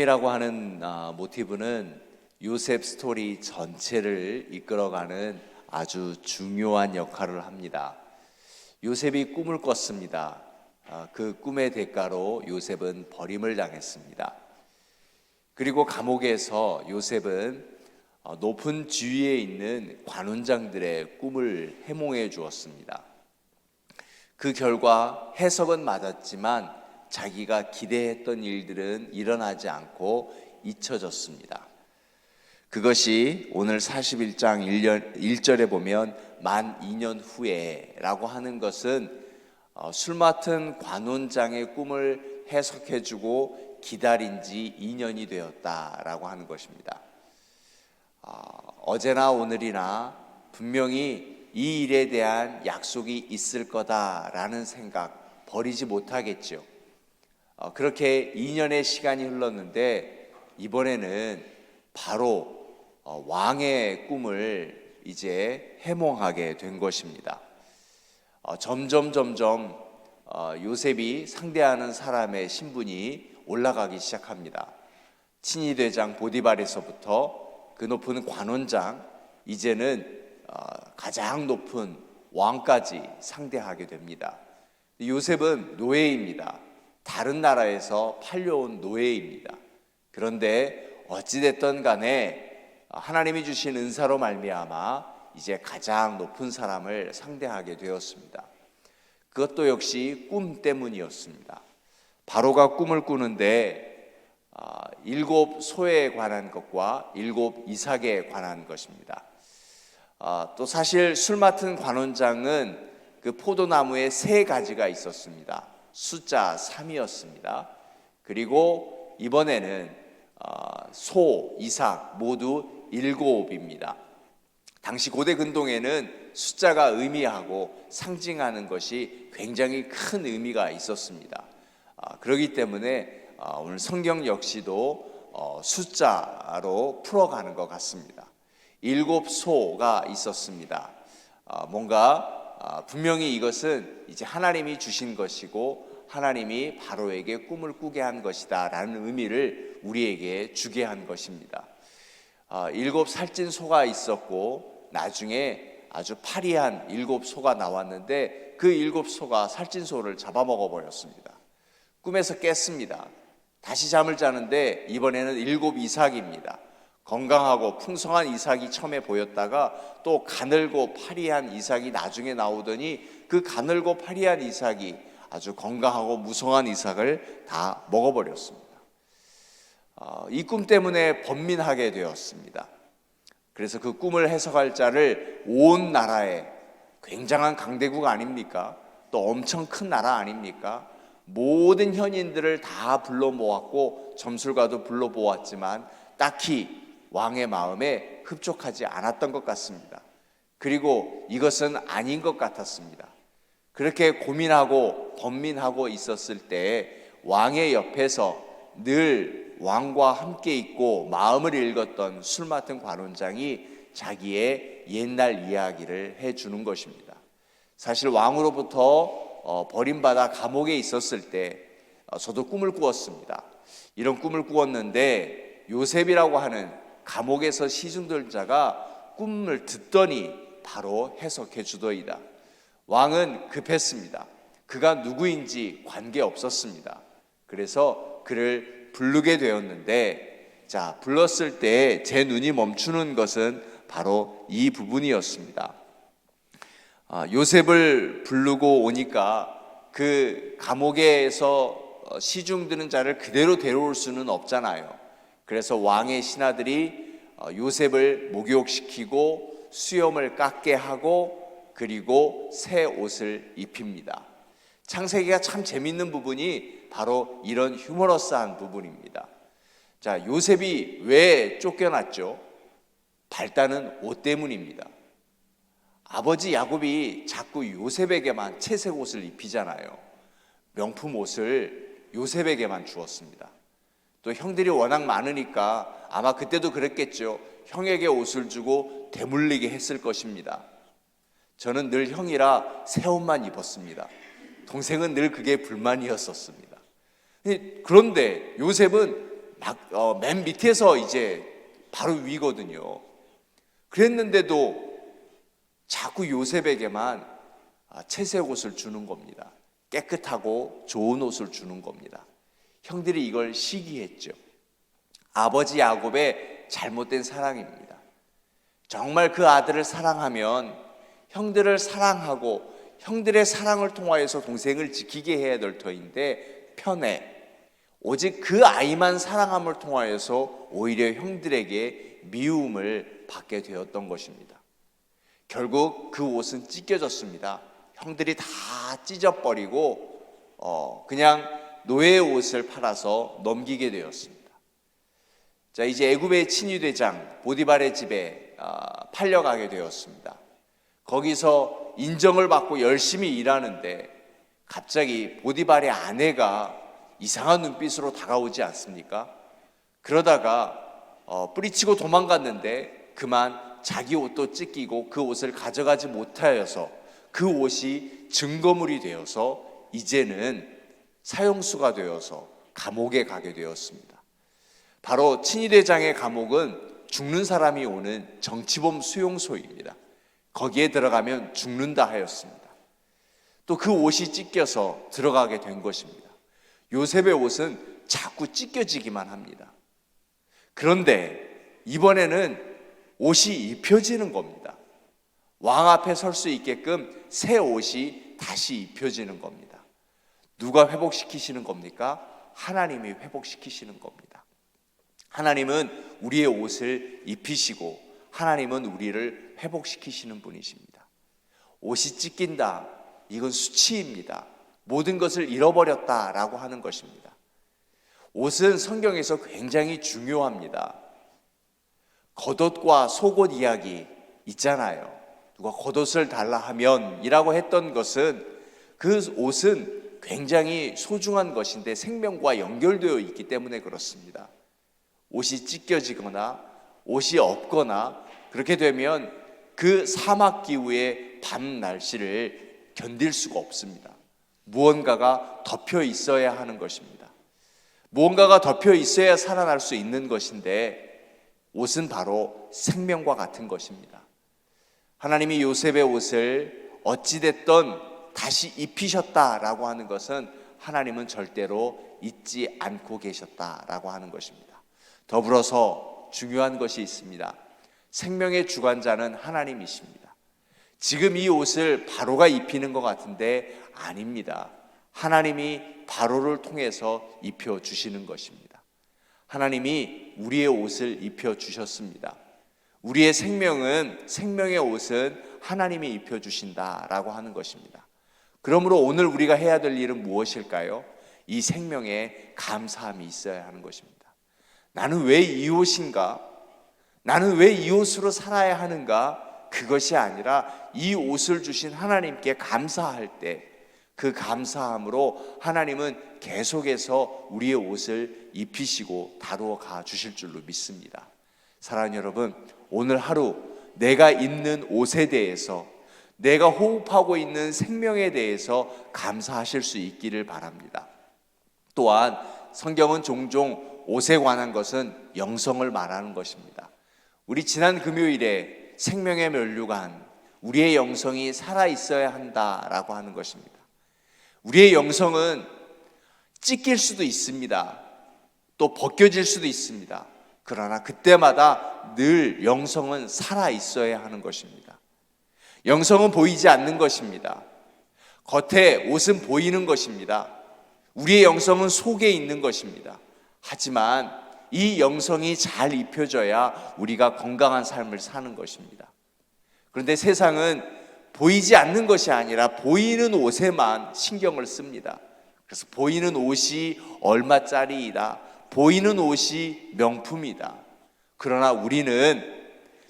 꿈이라고 하는 모티브는 요셉 스토리 전체를 이끌어가는 아주 중요한 역할을 합니다. 요셉이 꿈을 꿨습니다. 그 꿈의 대가로 요셉은 버림을 당했습니다. 그리고 감옥에서 요셉은 높은 지위에 있는 관원장들의 꿈을 해몽해 주었습니다. 그 결과 해석은 맞았지만 자기가 기대했던 일들은 일어나지 않고 잊혀졌습니다. 그것이 오늘 41장 1절에 보면 만 2년 후에 라고 하는 것은 술 맡은 관원장의 꿈을 해석해주고 기다린 지 2년이 되었다라고 하는 것입니다. 어제나 오늘이나 분명히 이 일에 대한 약속이 있을 거다라는 생각 버리지 못하겠죠. 그렇게 2년의 시간이 흘렀는데 이번에는 바로 왕의 꿈을 이제 해몽하게 된 것입니다. 점점 요셉이 상대하는 사람의 신분이 올라가기 시작합니다. 친위대장 보디발에서부터 그 높은 관원장, 이제는 가장 높은 왕까지 상대하게 됩니다. 요셉은 노예입니다. 다른 나라에서 팔려온 노예입니다. 그런데 어찌됐든 간에 하나님이 주신 은사로 말미암아 이제 가장 높은 사람을 상대하게 되었습니다. 그것도 역시 꿈 때문이었습니다. 바로가 꿈을 꾸는데 7 소에 관한 것과 7 이삭에 관한 것입니다. 또 사실 술 맡은 관원장은 그 포도나무에 3가지가 있었습니다. 숫자 3이었습니다. 그리고 이번에는 소, 이삭 모두 7입니다. 당시 고대 근동에는 숫자가 의미하고 상징하는 것이 굉장히 큰 의미가 있었습니다. 그렇기 때문에 오늘 성경 역시도 숫자로 풀어가는 것 같습니다. 7 소가 있었습니다. 뭔가 분명히 이것은 이제 하나님이 주신 것이고 하나님이 바로에게 꿈을 꾸게 한 것이다 라는 의미를 우리에게 주게 한 것입니다. 7 살찐 소가 있었고 나중에 아주 파리한 7 소가 나왔는데 그 7 소가 살찐 소를 잡아먹어 버렸습니다. 꿈에서 깼습니다. 다시 잠을 자는데 이번에는 7 이삭입니다. 건강하고 풍성한 이삭이 처음에 보였다가 또 가늘고 파리한 이삭이 나중에 나오더니 그 가늘고 파리한 이삭이 아주 건강하고 무성한 이삭을 다 먹어버렸습니다. 이 꿈 때문에 번민하게 되었습니다. 그래서 그 꿈을 해석할 자를 온 나라에, 굉장한 강대국 아닙니까? 또 엄청 큰 나라 아닙니까? 모든 현인들을 다 불러 모았고 점술가도 불러 모았지만 딱히 왕의 마음에 흡족하지 않았던 것 같습니다. 그리고 이것은 아닌 것 같았습니다. 그렇게 고민하고 번민하고 있었을 때 왕의 옆에서 늘 왕과 함께 있고 마음을 읽었던 술 맡은 관원장이 자기의 옛날 이야기를 해주는 것입니다. 사실 왕으로부터 버림받아 감옥에 있었을 때 저도 꿈을 꾸었습니다. 이런 꿈을 꾸었는데 요셉이라고 하는 감옥에서 시중들 자가 꿈을 듣더니 바로 해석해 주더이다. 왕은 급했습니다. 그가 누구인지 관계없었습니다. 그래서 그를 부르게 되었는데, 자, 불렀을 때 제 눈이 멈추는 것은 바로 이 부분이었습니다. 요셉을 부르고 오니까 그 감옥에서 시중 드는 자를 그대로 데려올 수는 없잖아요. 그래서 왕의 신하들이 요셉을 목욕시키고 수염을 깎게 하고 그리고 새 옷을 입힙니다. 창세기가 참 재밌는 부분이 바로 이런 휴머러스한 부분입니다. 자, 요셉이 왜 쫓겨났죠? 발단은 옷 때문입니다. 아버지 야곱이 자꾸 요셉에게만 채색 옷을 입히잖아요. 명품 옷을 요셉에게만 주었습니다. 또 형들이 워낙 많으니까 아마 그때도 그랬겠죠. 형에게 옷을 주고 대물리게 했을 것입니다. 저는 늘 형이라 새 옷만 입었습니다. 동생은 늘 그게 불만이었었습니다. 그런데 요셉은 맨 밑에서 이제 바로 위거든요. 그랬는데도 자꾸 요셉에게만 채색 옷을 주는 겁니다. 깨끗하고 좋은 옷을 주는 겁니다. 형들이 이걸 시기했죠. 아버지 야곱의 잘못된 사랑입니다. 정말 그 아들을 사랑하면 형들을 사랑하고 형들의 사랑을 통하여서 동생을 지키게 해야 될 터인데 편해. 오직 그 아이만 사랑함을 통하여서 오히려 형들에게 미움을 받게 되었던 것입니다. 결국 그 옷은 찢겨졌습니다. 형들이 다 찢어버리고 그냥 노예의 옷을 팔아서 넘기게 되었습니다. 자, 이제 애굽의 친위대장 보디발의 집에 팔려가게 되었습니다. 거기서 인정을 받고 열심히 일하는데 갑자기 보디발의 아내가 이상한 눈빛으로 다가오지 않습니까? 그러다가 뿌리치고 도망갔는데 그만 자기 옷도 찢기고 그 옷을 가져가지 못하여서 그 옷이 증거물이 되어서 이제는 사형수가 되어서 감옥에 가게 되었습니다. 바로 친위대장의 감옥은 죽는 사람이 오는 정치범 수용소입니다. 거기에 들어가면 죽는다 하였습니다. 또 그 옷이 찢겨서 들어가게 된 것입니다. 요셉의 옷은 자꾸 찢겨지기만 합니다. 그런데 이번에는 옷이 입혀지는 겁니다. 왕 앞에 설 수 있게끔 새 옷이 다시 입혀지는 겁니다. 누가 회복시키시는 겁니까? 하나님이 회복시키시는 겁니다. 하나님은 우리의 옷을 입히시고 하나님은 우리를 회복시키시는 분이십니다. 옷이 찢긴다, 이건 수치입니다. 모든 것을 잃어버렸다라고 하는 것입니다. 옷은 성경에서 굉장히 중요합니다. 겉옷과 속옷 이야기 있잖아요. 누가 겉옷을 달라 하면 이라고 했던 것은 그 옷은 굉장히 소중한 것인데 생명과 연결되어 있기 때문에 그렇습니다. 옷이 찢겨지거나 옷이 없거나 그렇게 되면 그 사막 기후의 밤 날씨를 견딜 수가 없습니다. 무언가가 덮여 있어야 하는 것입니다. 무언가가 덮여 있어야 살아날 수 있는 것인데 옷은 바로 생명과 같은 것입니다. 하나님이 요셉의 옷을 어찌됐든 다시 입히셨다라고 하는 것은 하나님은 절대로 잊지 않고 계셨다라고 하는 것입니다. 더불어서 중요한 것이 있습니다. 생명의 주관자는 하나님이십니다. 지금 이 옷을 바로가 입히는 것 같은데 아닙니다. 하나님이 바로를 통해서 입혀주시는 것입니다. 하나님이 우리의 옷을 입혀주셨습니다. 우리의 생명의 옷은 하나님이 입혀주신다라고 하는 것입니다. 그러므로 오늘 우리가 해야 될 일은 무엇일까요? 이 생명에 감사함이 있어야 하는 것입니다. 나는 왜 이 옷인가? 나는 왜 이 옷으로 살아야 하는가? 그것이 아니라 이 옷을 주신 하나님께 감사할 때 그 감사함으로 하나님은 계속해서 우리의 옷을 입히시고 다루어 가 주실 줄로 믿습니다. 사랑하는 여러분, 오늘 하루 내가 입는 옷에 대해서, 내가 호흡하고 있는 생명에 대해서 감사하실 수 있기를 바랍니다. 또한 성경은 종종 옷에 관한 것은 영성을 말하는 것입니다. 우리 지난 금요일에 생명의 면류관, 우리의 영성이 살아있어야 한다라고 하는 것입니다. 우리의 영성은 찢길 수도 있습니다. 또 벗겨질 수도 있습니다. 그러나 그때마다 늘 영성은 살아있어야 하는 것입니다. 영성은 보이지 않는 것입니다. 겉에 옷은 보이는 것입니다. 우리의 영성은 속에 있는 것입니다. 하지만 이 영성이 잘 입혀져야 우리가 건강한 삶을 사는 것입니다. 그런데 세상은 보이지 않는 것이 아니라 보이는 옷에만 신경을 씁니다. 그래서 보이는 옷이 얼마짜리이다, 보이는 옷이 명품이다. 그러나 우리는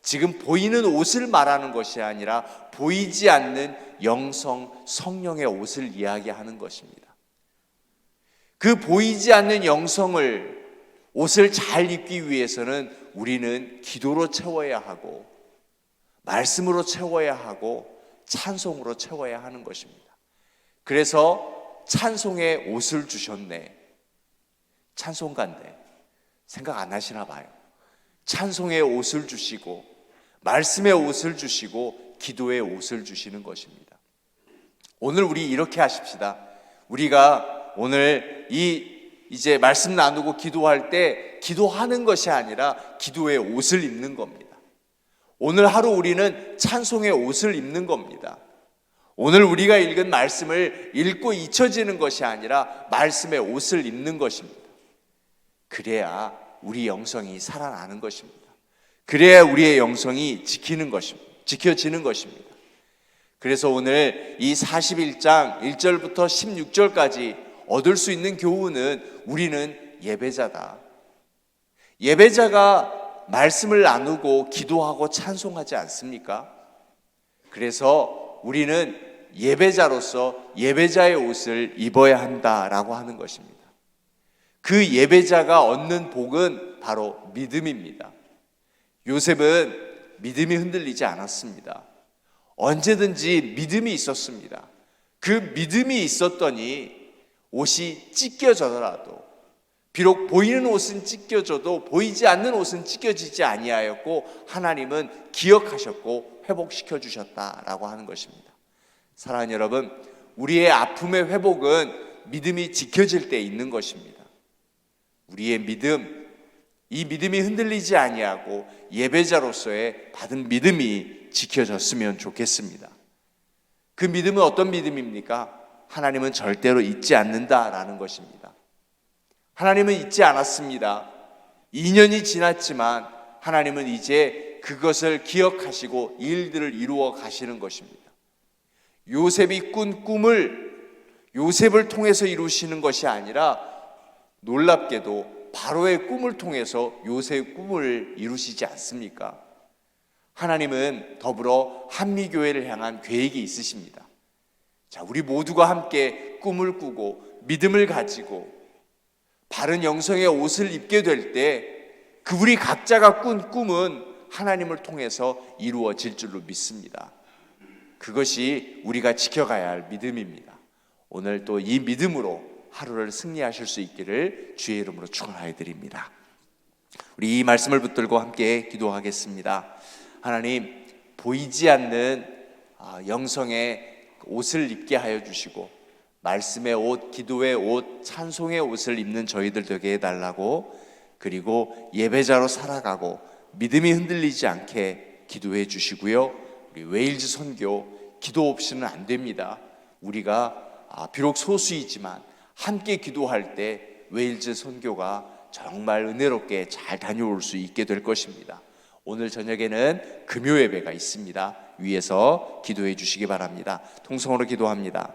지금 보이는 옷을 말하는 것이 아니라 보이지 않는 영성, 성령의 옷을 이야기하는 것입니다. 그 보이지 않는 영성을, 옷을 잘 입기 위해서는 우리는 기도로 채워야 하고 말씀으로 채워야 하고 찬송으로 채워야 하는 것입니다. 그래서 찬송의 옷을 주셨네. 찬송가인데 생각 안 하시나 봐요. 찬송의 옷을 주시고 말씀의 옷을 주시고 기도의 옷을 주시는 것입니다. 오늘 우리 이렇게 하십시다. 우리가 오늘 이제 말씀 나누고 기도할 때 기도하는 것이 아니라 기도의 옷을 입는 겁니다. 오늘 하루 우리는 찬송의 옷을 입는 겁니다. 오늘 우리가 읽은 말씀을 읽고 잊혀지는 것이 아니라 말씀의 옷을 입는 것입니다. 그래야 우리 영성이 살아나는 것입니다. 그래야 우리의 영성이 지켜지는 것입니다. 그래서 오늘 이 41장 1절부터 16절까지 얻을 수 있는 교훈은 우리는 예배자다. 예배자가 말씀을 나누고 기도하고 찬송하지 않습니까? 그래서 우리는 예배자로서 예배자의 옷을 입어야 한다라고 하는 것입니다. 그 예배자가 얻는 복은 바로 믿음입니다. 요셉은 믿음이 흔들리지 않았습니다. 언제든지 믿음이 있었습니다. 그 믿음이 있었더니 옷이 찢겨져더라도, 비록 보이는 옷은 찢겨져도 보이지 않는 옷은 찢겨지지 아니하였고 하나님은 기억하셨고 회복시켜 주셨다라고 하는 것입니다. 사랑하는 여러분, 우리의 아픔의 회복은 믿음이 지켜질 때 있는 것입니다. 우리의 믿음, 이 믿음이 흔들리지 아니하고 예배자로서의 받은 믿음이 지켜졌으면 좋겠습니다. 그 믿음은 어떤 믿음입니까? 하나님은 절대로 잊지 않는다라는 것입니다. 하나님은 잊지 않았습니다. 2년이 지났지만 하나님은 이제 그것을 기억하시고 일들을 이루어 가시는 것입니다. 요셉이 꾼 꿈을 요셉을 통해서 이루시는 것이 아니라 놀랍게도 바로의 꿈을 통해서 요셉의 꿈을 이루시지 않습니까? 하나님은 더불어 한미교회를 향한 계획이 있으십니다. 자, 우리 모두가 함께 꿈을 꾸고 믿음을 가지고 바른 영성의 옷을 입게 될 때 그 우리 각자가 꾼 꿈은 하나님을 통해서 이루어질 줄로 믿습니다. 그것이 우리가 지켜가야 할 믿음입니다. 오늘 또 이 믿음으로 하루를 승리하실 수 있기를 주의 이름으로 축원하여 드립니다. 우리 이 말씀을 붙들고 함께 기도하겠습니다. 하나님, 보이지 않는 영성의 옷을 입게 하여 주시고 말씀의 옷, 기도의 옷, 찬송의 옷을 입는 저희들 되게 해달라고, 그리고 예배자로 살아가고 믿음이 흔들리지 않게 기도해 주시고요. 우리 웨일즈 선교 기도 없이는 안 됩니다. 우리가 비록 소수이지만 함께 기도할 때 웨일즈 선교가 정말 은혜롭게 잘 다녀올 수 있게 될 것입니다. 오늘 저녁에는 금요 예배가 있습니다. 위에서 기도해 주시기 바랍니다. 통성으로 기도합니다.